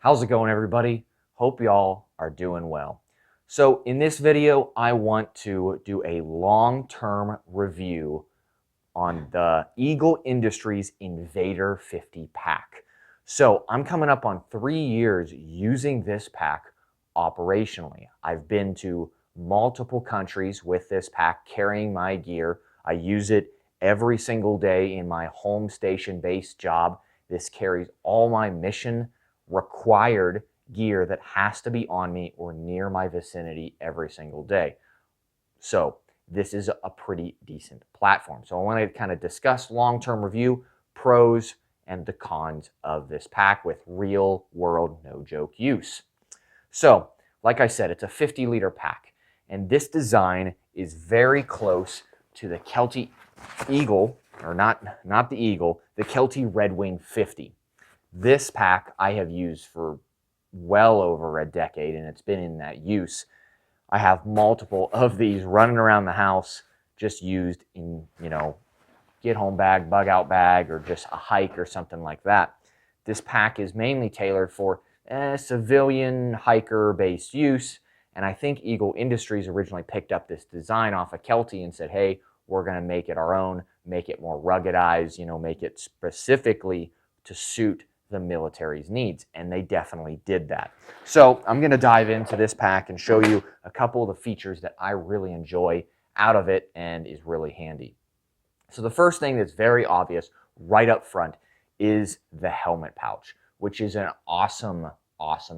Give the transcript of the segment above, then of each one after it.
How's it going, everybody? Hope y'all are doing well. So in this video, I want to do a long-term review on the Eagle Industries Invader 50 pack. So I'm coming up on 3 years using this pack operationally. I've been to multiple countries with this pack, carrying my gear. I use it every single day in my home station-based job. This carries all my mission required gear that has to be on me or near my vicinity every single day. So this is a pretty decent platform. So I want to kind of discuss long-term review, pros, and the cons of this pack with real world, no joke use. So like I said, it's a 50-liter pack, and this design is very close to the Kelty Eagle, or not the Eagle, the Kelty Red Wing 50. This pack I have used for well over a decade, and it's been in that use. I have multiple of these running around the house, just used in, get home bag, bug out bag, or just a hike or something like that. This pack is mainly tailored for civilian hiker-based use, and I think Eagle Industries originally picked up this design off of Kelty and said, hey, we're going to make it our own, make it more ruggedized, make it specifically to suit the military's needs, and they definitely did that. So I'm going to dive into this pack and show you a couple of the features that I really enjoy out of it and is really handy. So the first thing that's very obvious right up front is the helmet pouch, which is an awesome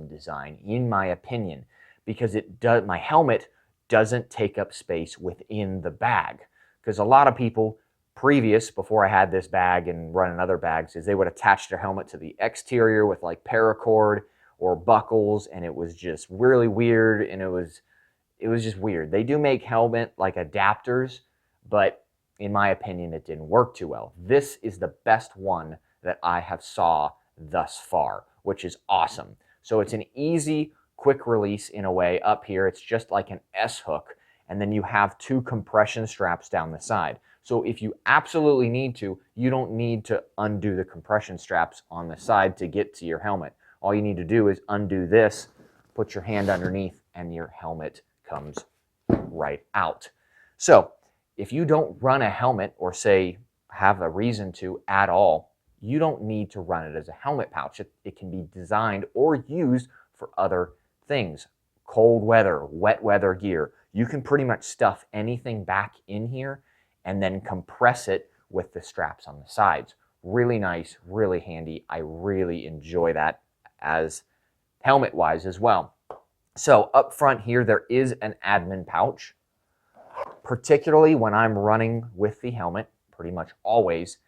design in my opinion, because my helmet doesn't take up space within the bag. Because a lot of people before I had this bag and running other bags, is they would attach their helmet to the exterior with like paracord or buckles, and it was just really weird, and it was just weird. They do make helmet like adapters, but in my opinion, it didn't work too well. This is the best one that I have saw thus far, which is awesome. So it's an easy, quick release in a way. Up here, it's just like an S-hook, and then you have 2 compression straps down the side. So if you absolutely need to, you don't need to undo the compression straps on the side to get to your helmet. All you need to do is undo this, put your hand underneath, and your helmet comes right out. So if you don't run a helmet, or say have a reason to at all, you don't need to run it as a helmet pouch. It can be designed or used for other things. Cold weather, wet weather gear. You can pretty much stuff anything back in here and then compress it with the straps on the sides. Really nice, really handy. I really enjoy that as helmet-wise as well. So up front here, there is an admin pouch, particularly when I'm running with the helmet, pretty much always.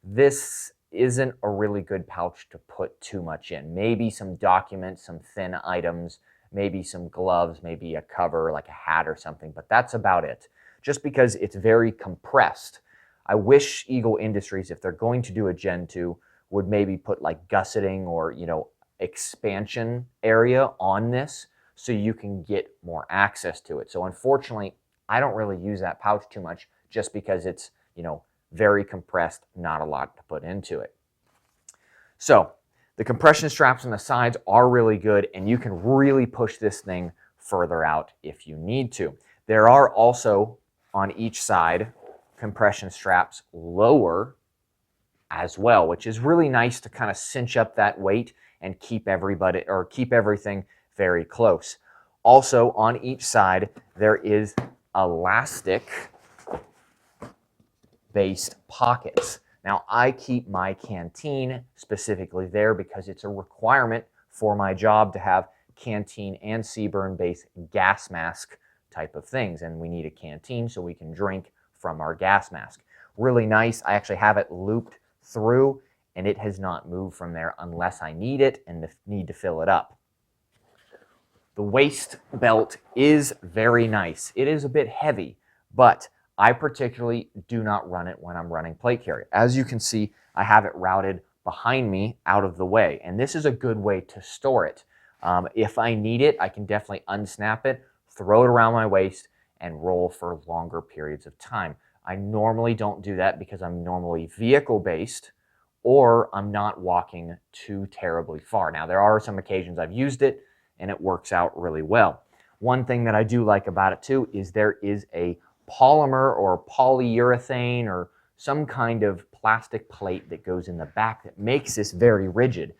This isn't a really good pouch to put too much in. Maybe some documents, some thin items, maybe some gloves, maybe a cover like a hat or something, but that's about it. Just because it's very compressed. I wish Eagle Industries, if they're going to do a Gen 2, would maybe put like gusseting or, expansion area on this so you can get more access to it. So unfortunately, I don't really use that pouch too much just because it's, very compressed, not a lot to put into it. So the compression straps on the sides are really good, and you can really push this thing further out if you need to. There are also on each side compression straps lower as well, which is really nice to kind of cinch up that weight and keep everything very close. Also on each side there is elastic based pockets. Now I keep my canteen specifically there because it's a requirement for my job to have canteen and CBurn based gas mask type of things, and we need a canteen so we can drink from our gas mask. Really nice. I actually have it looped through, and it has not moved from there unless I need it and need to fill it up. The waist belt is very nice. It is a bit heavy, but I particularly do not run it when I'm running plate carrier. As you can see, I have it routed behind me out of the way, and this is a good way to store it. If I need it, I can definitely unsnap it, throw it around my waist, and roll for longer periods of time. I normally don't do that because I'm normally vehicle-based or I'm not walking too terribly far. Now, there are some occasions I've used it and it works out really well. One thing that I do like about it too is there is a polymer or polyurethane or some kind of plastic plate that goes in the back that makes this very rigid,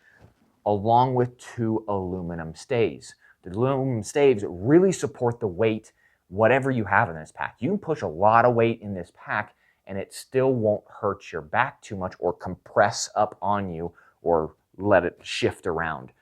along with 2 aluminum stays. The aluminum stays really support the weight, whatever you have in this pack. You can push a lot of weight in this pack and it still won't hurt your back too much or compress up on you or let it shift around.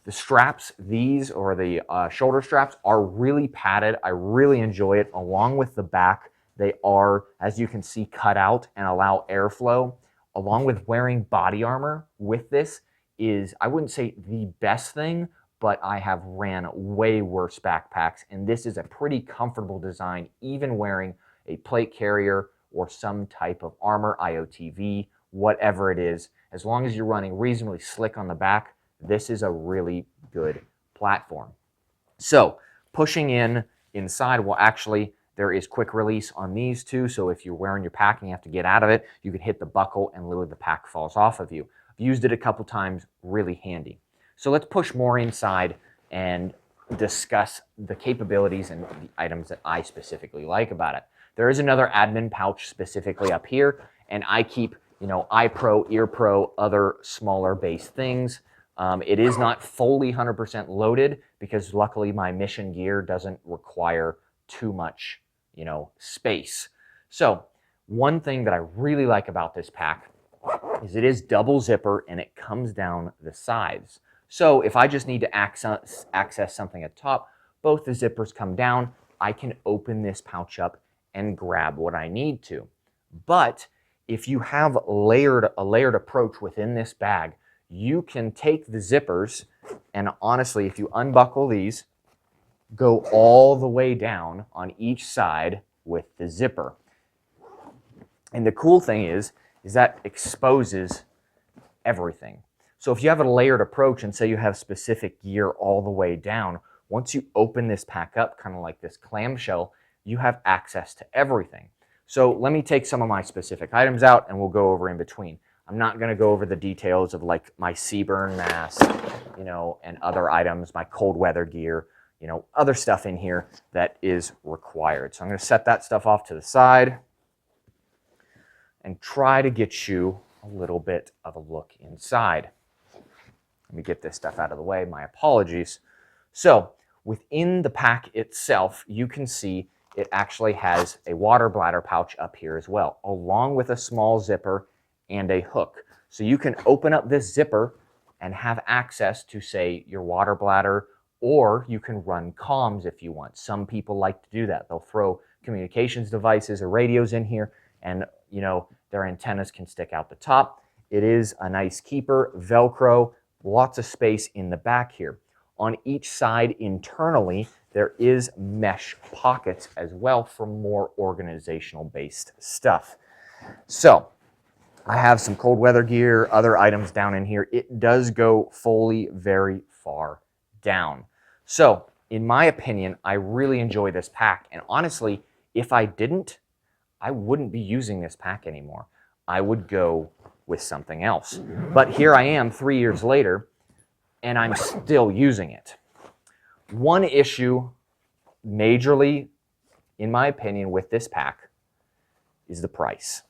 The straps, these or the shoulder straps, are really padded. I really enjoy it. Along with the back, they are, as you can see, cut out and allow airflow. Along with wearing body armor with this is, I wouldn't say the best thing, but I have ran way worse backpacks, and this is a pretty comfortable design, even wearing a plate carrier or some type of armor, IOTV, whatever it is. As long as you're running reasonably slick on the back, this is a really good platform. So pushing inside, well, actually, there is quick release on these two. So if you're wearing your pack and you have to get out of it, you can hit the buckle and literally the pack falls off of you. I've used it a couple times, really handy. So let's push more inside and discuss the capabilities and the items that I specifically like about it. There is another admin pouch specifically up here, and I keep, eye pro, ear pro, other smaller base things. It is not fully 100% loaded because luckily my mission gear doesn't require too much, space. So one thing that I really like about this pack is it is double zipper and it comes down the sides. So if I just need to access something at the top, both the zippers come down. I can open this pouch up and grab what I need to. But if you have a layered approach within this bag, you can take the zippers and honestly, if you unbuckle these, go all the way down on each side with the zipper. And the cool thing is that exposes everything. So if you have a layered approach and say you have specific gear all the way down, once you open this pack up, kind of like this clamshell, you have access to everything. So let me take some of my specific items out and we'll go over in between. I'm not going to go over the details of like my Seaburn mask, and other items, my cold weather gear, other stuff in here that is required. So I'm going to set that stuff off to the side and try to get you a little bit of a look inside. Let me get this stuff out of the way. My apologies. So within the pack itself, you can see it actually has a water bladder pouch up here as well, along with a small zipper and a hook. So you can open up this zipper and have access to, say, your water bladder, or you can run comms if you want. Some people like to do that. They'll throw communications devices or radios in here, and their antennas can stick out the top. It is a nice keeper, Velcro, lots of space in the back here. On each side internally, there is mesh pockets as well for more organizational based stuff. So I have some cold weather gear, other items down in here. It does go fully very far down. So in my opinion, I really enjoy this pack. And honestly, if I didn't, I wouldn't be using this pack anymore. I would go with something else. But here I am 3 years later, and I'm still using it. One issue, majorly, in my opinion, with this pack is the price.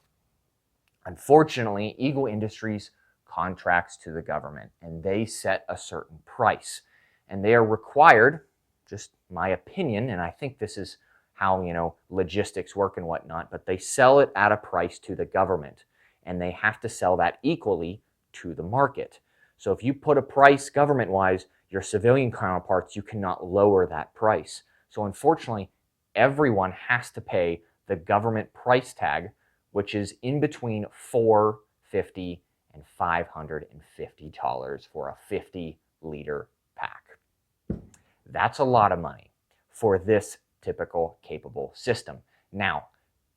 Unfortunately, Eagle Industries contracts to the government, and they set a certain price. And they are required, just my opinion, and I think this is how, logistics work and whatnot, but they sell it at a price to the government, and they have to sell that equally to the market. So if you put a price government-wise, your civilian counterparts, you cannot lower that price. So unfortunately, everyone has to pay the government price tag, which is in between $450 and $550 for a 50-liter pack. That's a lot of money for this typical capable system. Now,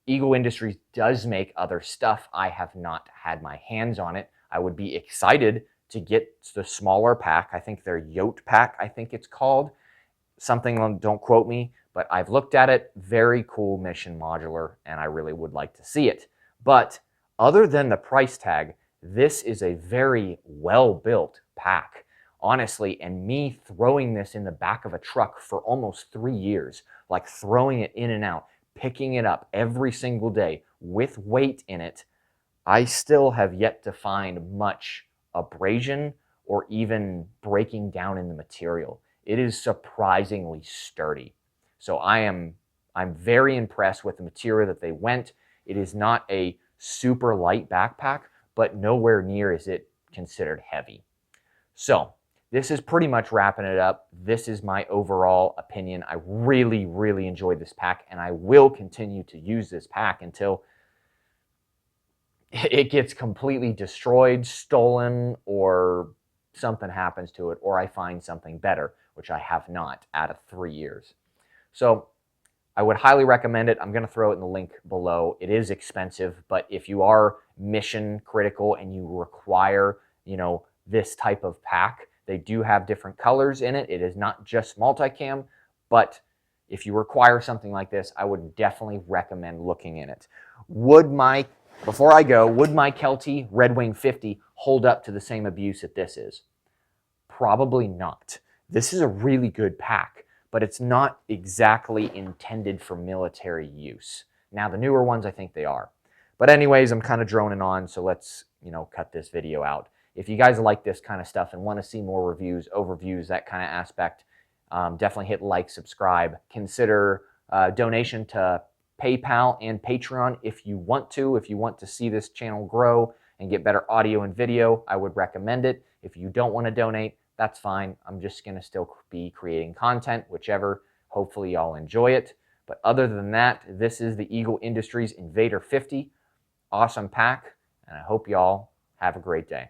Eagle Industries does make other stuff. I have not had my hands on it. I would be excited to get the smaller pack. I think their Yote pack, I think it's called. Something, don't quote me, but I've looked at it. Very cool mission modular, and I really would like to see it. But other than the price tag, This is a very well-built pack, honestly, and me throwing this in the back of a truck for almost 3 years, like throwing it in and out, picking it up every single day with weight in it, I still have yet to find much abrasion or even breaking down in the material. It is surprisingly sturdy. So I'm very impressed with the material that they went. It is not a super light backpack, but nowhere near is it considered heavy. So this is pretty much wrapping it up. This is my overall opinion. I really, really enjoyed this pack, and I will continue to use this pack until it gets completely destroyed, stolen, or something happens to it, or I find something better, which I have not out of 3 years. So I would highly recommend it. I'm going to throw it in the link below. It is expensive, but if you are mission critical and you require, this type of pack, they do have different colors in it. It is not just multicam, but if you require something like this, I would definitely recommend looking in it. Before I go, would my Kelty Red Wing 50 hold up to the same abuse that this is? Probably not. This is a really good pack, but it's not exactly intended for military use. Now, the newer ones, I think they are. But anyways, I'm kind of droning on, so let's, cut this video out. If you guys like this kind of stuff and want to see more reviews, overviews, that kind of aspect, definitely hit like, subscribe. Consider donation to PayPal and Patreon if you want to. If you want to see this channel grow and get better audio and video, I would recommend it. If you don't want to donate, that's fine. I'm just going to still be creating content, whichever. Hopefully y'all enjoy it. But other than that, this is the Eagle Industries Invader 50. Awesome pack, and I hope y'all have a great day.